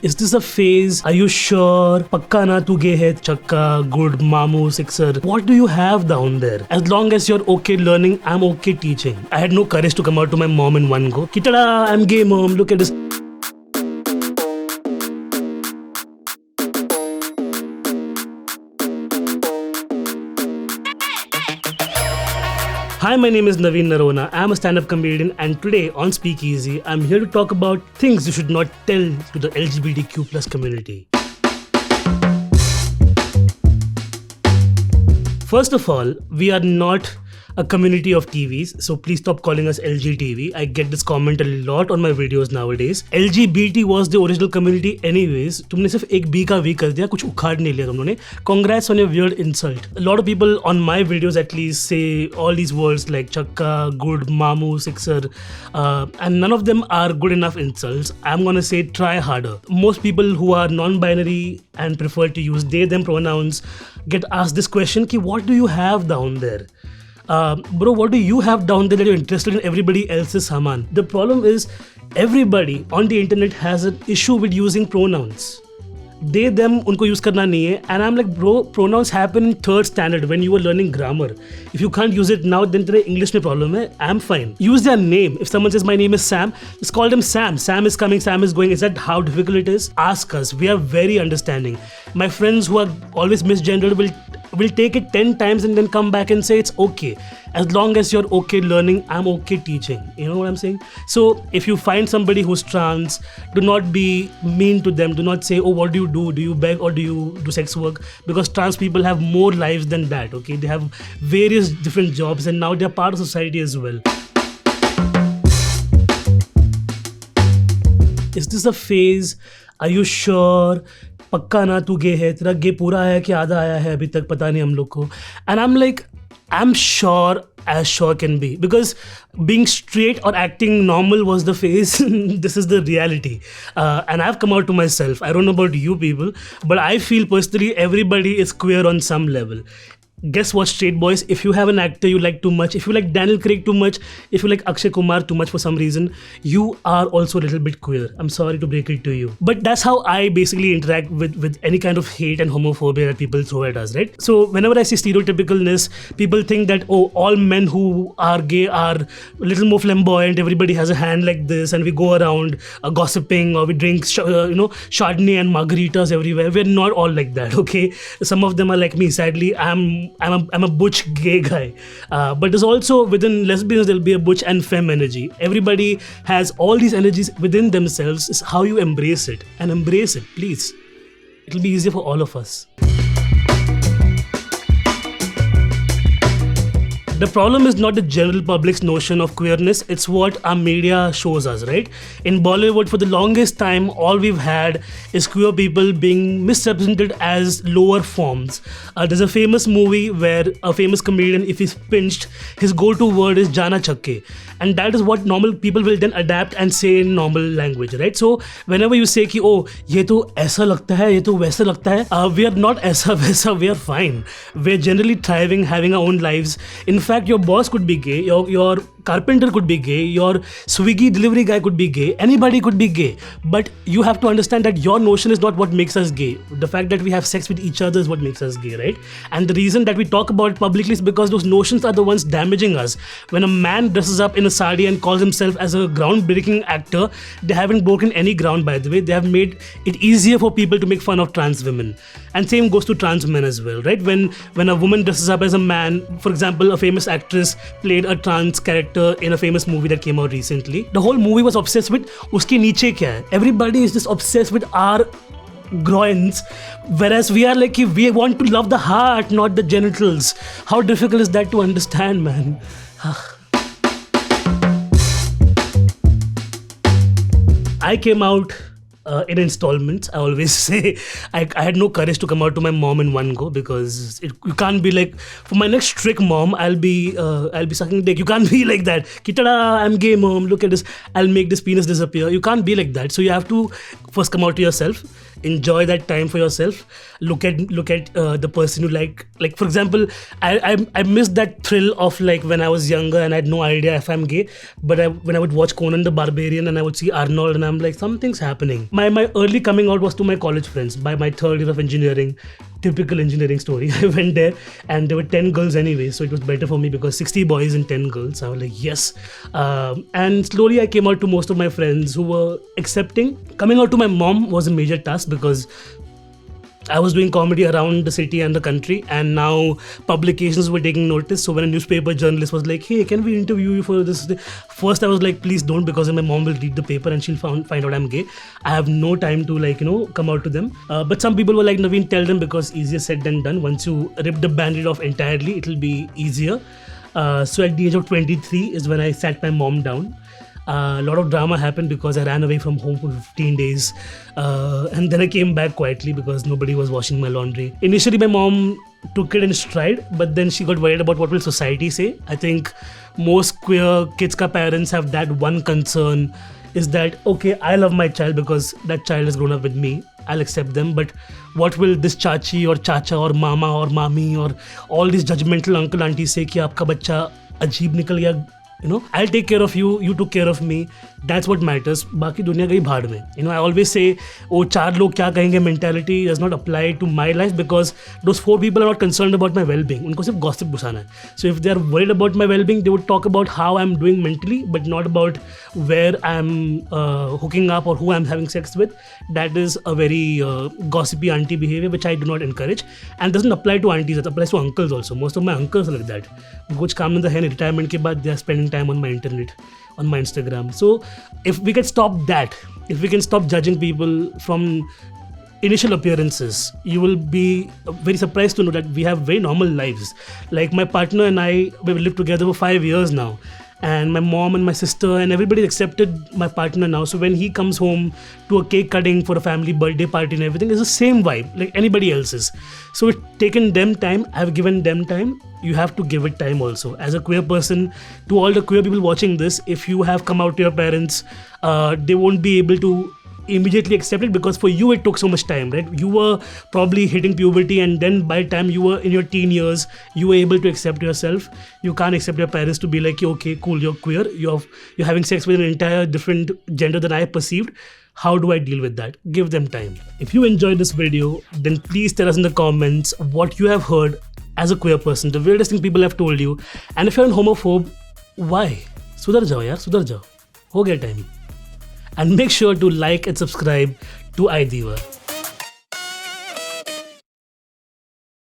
Is this a phase? Are you sure? Pakka na tu ge hai, chakka, good, mamu, sixer. What do you have down there? As long as you're okay learning, I'm okay teaching. I had no courage to come out to my mom in one go. Kitada, I'm gay, mom. Look at this. Hi, my name is Navin Noronha. I'm a stand-up comedian, and today on SpeakEasy, I'm here to talk about things you should not tell to the LGBTQ plus community. First of all, we are not a community of TVs, so please stop calling us LGTV. I get this comment a lot on my videos nowadays. LGBT was the original community anyways. तुमने सिर्फ एक B का V कर दिया, कुछ उखाड़ नहीं लिया तुमने. Congrats on your weird insult. A lot of people on my videos at least say all these words like chakka, good, mamu, sixer, and none of them are good enough insults. I'm gonna say try harder. Most people who are non-binary and prefer to use they, them pronouns get asked this question ki what do you have down there? Bro, what do you have down there that you're interested in everybody else's saman? The problem is everybody on the internet has an issue with using pronouns. They, them, unko use karna nahi hai. And I'm like, bro, pronouns happen in third standard when you were learning grammar. If you can't use it now, then tere English mein problem hai. I'm fine. Use their name. If someone says my name is Sam, just call them Sam. Sam is coming, Sam is going. Is that how difficult it is? Ask us. We are very understanding. My friends who are always misgendered will take it 10 times and then come back and say it's okay. As long as you're okay learning, I'm okay teaching. You know what I'm saying? So if you find somebody who's trans, do not be mean to them. Do not say, oh, what do you do? Do you beg or do you do sex work? Because trans people have more lives than that, okay? They have various different jobs and now they're part of society as well. Is this a phase? Are you sure? पक्का ना तू गे है, तेरा गे पूरा है कि आधा आया है अभी तक पता नहीं हम लोग को. And I'm like, I'm sure as sure can be, because being straight or acting normal was the phase. This is the reality, and I've come out to myself. I don't know about you people, but I feel personally everybody is queer on some level. Guess what, straight boys, if you have an actor you like too much, if you like Daniel Craig too much, if you like Akshay Kumar too much for some reason, you are also a little bit queer. I'm sorry to break it to you. But that's how I basically interact with any kind of hate and homophobia that people throw at us, right? So whenever I see stereotypicalness, people think that, oh, all men who are gay are a little more flamboyant, everybody has a hand like this, and we go around gossiping, or we drink Chardonnay and margaritas everywhere. We're not all like that, okay? Some of them are like me. Sadly, I'm a butch gay guy, but there's also within lesbians there'll be a butch and femme energy. Everybody has all these energies within themselves. It's how you embrace it, and embrace it, please. It'll be easier for all of us. The problem is not the general public's notion of queerness, it's what our media shows us, right? In Bollywood, for the longest time, all we've had is queer people being misrepresented as lower forms. There's a famous movie where a famous comedian, if he's pinched, his go-to word is Jana Chakke. And that is what normal people will then adapt and say in normal language, right? So whenever you say ki, oh, ye to aisa lagta hai, ye to waisa lagta hai, we are not aisa waisa, we are fine. We're generally thriving, having our own lives. In fact, your boss could be gay, your carpenter could be gay, your Swiggy delivery guy could be gay, anybody could be gay. But you have to understand that your notion is not what makes us gay. The fact that we have sex with each other is what makes us gay, right? And the reason that we talk about it publicly is because those notions are the ones damaging us. When a man dresses up in a sari and calls himself as a groundbreaking actor, they haven't broken any ground, by the way. They have made it easier for people to make fun of trans women. And same goes to trans men as well, right? When a woman dresses up as a man, for example, a famous actress played a trans character in a famous movie that came out recently. The whole movie was obsessed with uske niche kya hai. Everybody is just obsessed with our groins, whereas we are like, we want to love the heart, not the genitals. How difficult is that to understand, man? I came out in installments. I always say I had no courage to come out to my mom in one go, because you can't be like, for my next trick, mom, I'll be sucking dick. You can't be like that. Kitada, I'm gay, mom. Look at this. I'll make this penis disappear. You can't be like that. So you have to first come out to yourself. Enjoy that time for yourself. Look at the person you like. Like, for example, I missed that thrill of like when I was younger and I had no idea if I'm gay. But when I would watch Conan the Barbarian and I would see Arnold and I'm like, something's happening. my early coming out was to my college friends by my third year of engineering. Typical engineering story. I went there and there were 10 girls anyway, so it was better for me because 60 boys and 10 girls. I was like, yes. And slowly I came out to most of my friends who were accepting. Coming out to my mom was a major task because I was doing comedy around the city and the country, and now publications were taking notice. So when a newspaper journalist was like, hey, can we interview you for this? First I was like, please don't, because then my mom will read the paper and she'll find out I'm gay. I have no time to come out to them. But some people were like, Navin, tell them, because easier said than done. Once you rip the band-aid off entirely, it'll be easier. So at the age of 23 is when I sat my mom down. A lot of drama happened because I ran away from home for 15 days, and then I came back quietly because nobody was washing my laundry. Initially my mom took it in stride, but then she got worried about what will society say. I think most queer kids ka parents have that one concern, is that okay, I love my child because that child has grown up with me, I'll accept them, but what will this chachi or chacha or mama or mami or all these judgmental uncle aunties say ki aapka bachcha ajeeb nikal gaya. I'll take care of you, you took care of me. That's what matters. बाकी दुनिया गई भाड़ में. I always say, वो 4 लोग क्या कहेंगे mentality does not apply to my life, because those 4 people are not concerned about my well-being. उनको सिर्फ gossip घुसाना है. So if they are worried about my well-being, they would talk about how I'm doing mentally, but not about where I'm hooking up or who I'm having sex with. That is a very gossipy auntie behavior, which I do not encourage. And doesn't apply to aunties, it applies to uncles also. Most of my uncles are like that. कुछ काम धंधा है नहीं, retirement के बाद they are spending time on my internet, on my Instagram. So if we can stop that, if we can stop judging people from initial appearances, you will be very surprised to know that we have very normal lives. Like my partner and I, we've lived together for 5 years now, and my mom and my sister and everybody accepted my partner now. So when he comes home to a cake cutting for a family birthday party and everything, it's the same vibe like anybody else's. So it's taken them time, I've given them time. You have to give it time also. As a queer person, to all the queer people watching this, if you have come out to your parents, they won't be able to immediately accept it, because for you it took so much time, right? You were probably hitting puberty, and then by the time you were in your teen years, you were able to accept yourself. You can't accept your parents to be like, okay, cool, you're queer, you're having sex with an entire different gender than I perceived. How do I deal with that? Give them time. If you enjoyed this video, then please tell us in the comments what you have heard as a queer person, the weirdest thing people have told you. And if you're a homophobe, why? Sudhar jao yaar, sudhar jao. Ho gaya time. And make sure to like and subscribe to Idiva.